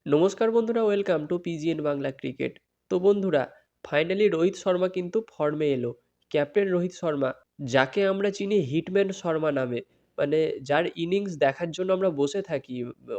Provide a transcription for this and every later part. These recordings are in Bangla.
নমস্কার বন্ধুরা, ওয়েলকাম টু পিজিএন বাংলা ক্রিকেট। তো বন্ধুরা, ফাইনালি রোহিত শর্মা কিন্তু ফর্মে এলো। ক্যাপ্টেন রোহিত শর্মা, যাকে আমরা চিনি হিটম্যান শর্মা নামে। মানে যার ইনিংস দেখার জন্য আমরা বসে থাকি,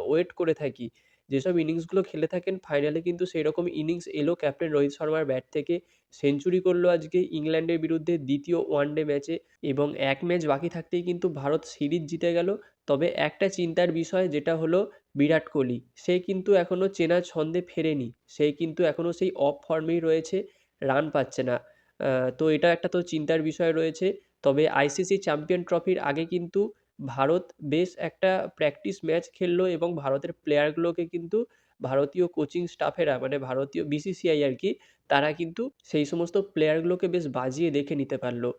ওয়েট করে থাকি। যেসব ইনিংসগুলো খেলে থাকেন ফাইনালে কিন্তু সেইরকম ইনিংস এলো ক্যাপ্টেন রোহিত শর্মার ব্যাট থেকে। সেঞ্চুরি করলো আজকে ইংল্যান্ডের বিরুদ্ধে দ্বিতীয় ওয়ানডে ম্যাচে এবং এক ম্যাচ বাকি থাকতেই কিন্তু ভারত সিরিজ জিতে গেল। তবে একটা চিন্তার বিষয়, যেটা হলো বিরাট কোহলি, সে কিন্তু এখনও চেনা ছন্দে ফেরেনি। সে কিন্তু এখনও সেই অফ ফর্মেই রয়েছে, রান পাচ্ছে না। তো এটা একটা তো চিন্তার বিষয় রয়েছে। তবে আইসিসি চ্যাম্পিয়ন ট্রফির আগে কিন্তু ভারত বেশ একটা প্র্যাকটিস ম্যাচ খেললো এবং ভারতের প্লেয়ারগুলোকে কিন্তু ভারতীয় কোচিং স্টাফেরা, মানে ভারতীয় বিসিসিআই আর কি, তারা কিন্তু সেই সমস্ত প্লেয়ারগুলোকে বেশ বাজিয়ে দেখে নিতে পারলো।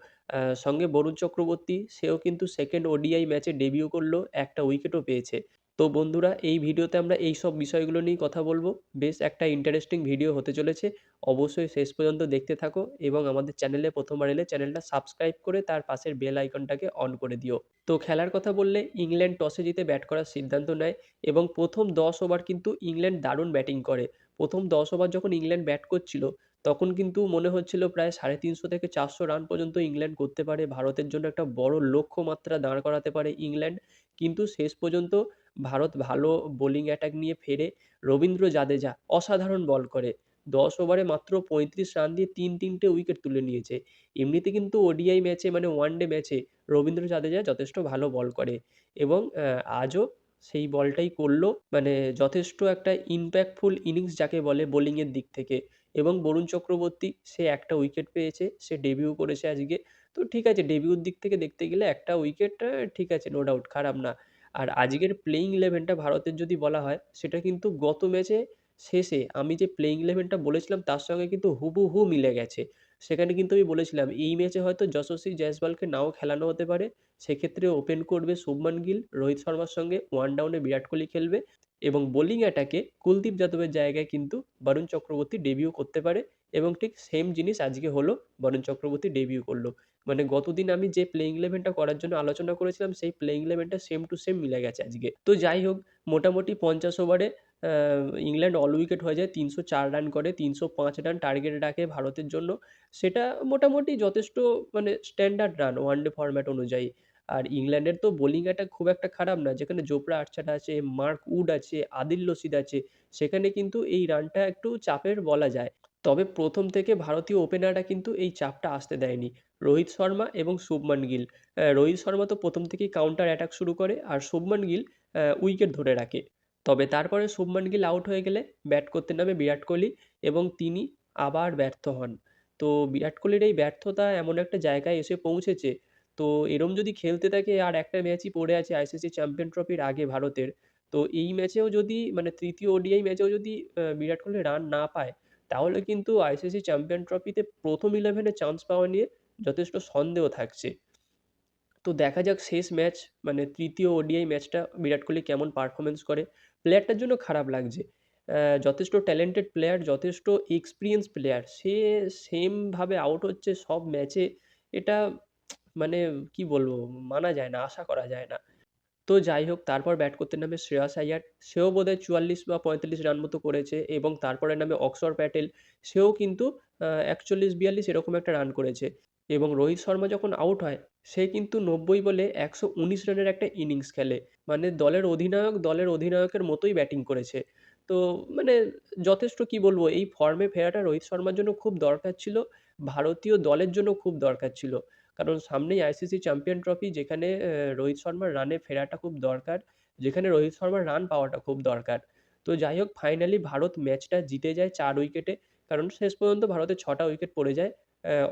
সঙ্গে বরুণ চক্রবর্তী, সেও কিন্তু সেকেন্ড ওডিআই ম্যাচে ডেবিউ করলো, একটা উইকেটও পেয়েছে। তো বন্ধুরা, এই ভিডিওতে আমরা এই সব বিষয়গুলো নিয়েই কথা বলবো। বেশ একটা ইন্টারেস্টিং ভিডিও হতে চলেছে। অবশ্যই শেষ পর্যন্ত দেখতে থাকো এবং আমাদের চ্যানেলে প্রথমবার এলে চ্যানেলটা সাবস্ক্রাইব করে তার পাশের বেল আইকনটাকে অন করে দিও। তো খেলার কথা বললে, ইংল্যান্ড টসে জিতে ব্যাট করার সিদ্ধান্ত নেয় এবং প্রথম 10 ওভার কিন্তু ইংল্যান্ড দারুণ ব্যাটিং করে। প্রথম 10 ওভার যখন ইংল্যান্ড ব্যাট করছিল, তখন কিন্তু মনে হচ্ছিল প্রায় 350 থেকে 400 রান পর্যন্ত ইংল্যান্ড করতে পারে। ভারতের জন্য একটা বড় লক্ষ্যমাত্রা দাঁড় করাতে পারে ইংল্যান্ড। কিন্তু শেষ পর্যন্ত ভারত ভালো বোলিং অ্যাটাক নিয়ে ফেরে। রবীন্দ্র জাদেজা অসাধারণ বল করে। 10 ওভারে মাত্র 35 রান দিয়ে 3-3টে উইকেট তুলে নিয়েছে। এমনিতে কিন্তু ওডিআই ম্যাচে, মানে ওয়ানডে ম্যাচে রবীন্দ্র জাদেজা যথেষ্ট ভালো বল করে এবং আজও সেই বলটাই করল। মানে যথেষ্ট একটা ইমপ্যাক্টফুল ইনিংস যাকে বলে বোলিংয়ের দিক থেকে। এবং বরুণ চক্রবর্তী, সে একটা উইকেট পেয়েছে, সে ডেবিউ করেছে আজকে। তো ঠিক আছে, ডেবিউর দিক থেকে দেখতে গেলে একটা উইকেট ঠিক আছে, নো ডাউট, খারাপ না। আর আজকের প্লেইং ইলেভেনটা ভারতের যদি বলা হয়, সেটা কিন্তু গত ম্যাচে শেষে আমি যে প্লেইং ইলেভেনটা বলেছিলাম তার সঙ্গে কিন্তু হুবহু মিলে গেছে। সেখানে কিন্তু আমি বলেছিলাম এই ম্যাচে হয়তো যশস্বী জয়সওয়ালকে নাও খেলানো হতে পারে। সেক্ষেত্রে ওপেন করবে শুভমান গিল রোহিত শর্মার সঙ্গে, ওয়ান ডাউনে বিরাট কোহলি খেলবে এবং বোলিং অ্যাটাকে কুলদীপ যাদবের জায়গায় কিন্তু বরুণ চক্রবর্তী ডেবিউ করতে পারে। এবং ঠিক সেম জিনিস আজকে হলো, বরুণ চক্রবর্তী ডেবিউ করলো। মানে গতদিন আমি যে প্লেইং ইলেভেনটা করার জন্য আলোচনা করেছিলাম, সেই প্লেইং ইলেভেনটা সেম টু সেম মিলে গেছে আজকে। তো যাই হোক, মোটামুটি 50 ওভারে ইংল্যান্ড অল উইকেট হয়ে যায়, 304 রান করে, 305 রান টার্গেট রাখে ভারতের জন্য। সেটা মোটামুটি যথেষ্ট, মানে স্ট্যান্ডার্ড রান ওয়ানডে ফরম্যাট অনুযায়ী। আর ইংল্যান্ডের তো বোলিং অ্যাটাক খুব একটা খারাপ না, যেখানে জোফরা আর্চার আছে, মার্ক উড আছে, আদিল রশিদ আছে। সেখানে কিন্তু এই রানটা একটু চাপের বলা যায়। তবে প্রথম থেকে ভারতীয় ওপেনাররা কিন্তু এই চাপটা আসতে দেয়নি। রোহিত শর্মা এবং শুভমান গিল। রোহিত শর্মা তো প্রথম থেকেই কাউন্টার অ্যাটাক শুরু করে আর শুভমান গিল উইকেট ধরে রাখে। তবে তারপরে শুভমান গিল আউট হয়ে গেলে ব্যাট করতে নামে বিরাট কোহলি এবং তিনি আবার ব্যর্থ হন। তো বিরাট কোহলির এই ব্যর্থতা এমন একটা জায়গায় এসে পৌঁছেছে, তো এরম যদি খেলতে থাকে, আর একটা ম্যাচই পড়ে আছে আইসিসি চ্যাম্পিয়ন ট্রফির আগে ভারতের। তো এই ম্যাচেও যদি, মানে তৃতীয় ওডিআই ম্যাচেও যদি বিরাট কোহলি রান না পায়, তাহলে কিন্তু আইসিসি চ্যাম্পিয়ন ট্রফিতে প্রথম 11-এ চান্স পাওয়া নিয়ে যথেষ্ট সন্দেহ থাকছে। তো দেখা যাক শেষ ম্যাচ, মানে তৃতীয় ওডিআই ম্যাচটা বিরাট কোহলি কেমন পারফরম্যান্স করে। প্লেয়ারটার জন্য খারাপ লাগছে। যথেষ্ট ট্যালেন্টেড প্লেয়ার, যথেষ্ট এক্সপিরিয়েন্স প্লেয়ার, সে সেমভাবে আউট হচ্ছে সব ম্যাচে। এটা মানে কি বলবো, মানা যায় না, আশা করা যায় না। তো যাই হোক, তারপর ব্যাট করতে নামে শ্রেয়াস আইয়ার। সেও বোধহয় 44 বা 45 রান মতো করেছে এবং তারপরে নামে অক্সর প্যাটেল। সেও কিন্তু 41-42 এরকম একটা রান করেছে। এবং রোহিত শর্মা যখন আউট হয়, সে কিন্তু 90 বলে 119 রানের একটা ইনিংস খেলে। মানে দলের অধিনায়কের মতোই ব্যাটিং করেছে। তো মানে যথেষ্ট, কি বলবো, এই ফর্মে ফেরাটা রোহিত শর্মার জন্য খুব দরকার ছিল। ভারতীয় দলের জন্য খুব দরকার ছিল। কারণ সামনেই আইসিসি চ্যাম্পিয়ন ট্রফি, যেখানে রোহিত শর্মার রানে ফেরাটা খুব দরকার, যেখানে রোহিত শর্মার রান পাওয়াটা খুব দরকার। তো যাই হোক, ফাইনালি ভারত ম্যাচটা জিতে যায় 4 উইকেটে। কারণ শেষ পর্যন্ত ভারতের 6টা উইকেট পড়ে যায়।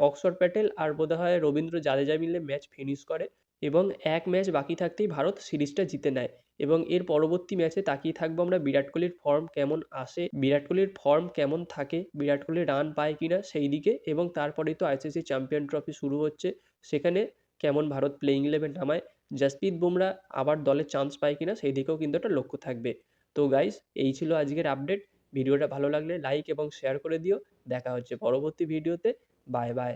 অক্সর প্যাটেল আর বোধহয় রবীন্দ্র জাদেজা মিলে ম্যাচ ফিনিশ করে এবং এক ম্যাচ বাকি থাকতেই ভারত সিরিজটা জিতে নেয়। এবং এর পরবর্তী ম্যাচে তাকিয়ে থাকবো আমরা বিরাট কোহলির ফর্ম কেমন আসে, বিরাট কোহলির ফর্ম কেমন থাকে, বিরাট কোহলি রান পায় কিনা সেই দিকে। এবং তারপরেই তো আইসিসি চ্যাম্পিয়ন ট্রফি শুরু হচ্ছে, সেখানে কেমন ভারত প্লেইং ইলেভেন নামায়, জাসপ্রীত বুমরা আবার দলে চান্স পায় কিনা সেই দিকেও কিন্তু একটা লক্ষ্য থাকবে। তো গাইস, এই ছিল আজকের আপডেট। ভিডিওটা ভালো লাগলে লাইক এবং শেয়ার করে দিও। দেখা হচ্ছে পরবর্তী ভিডিওতে। Bye bye.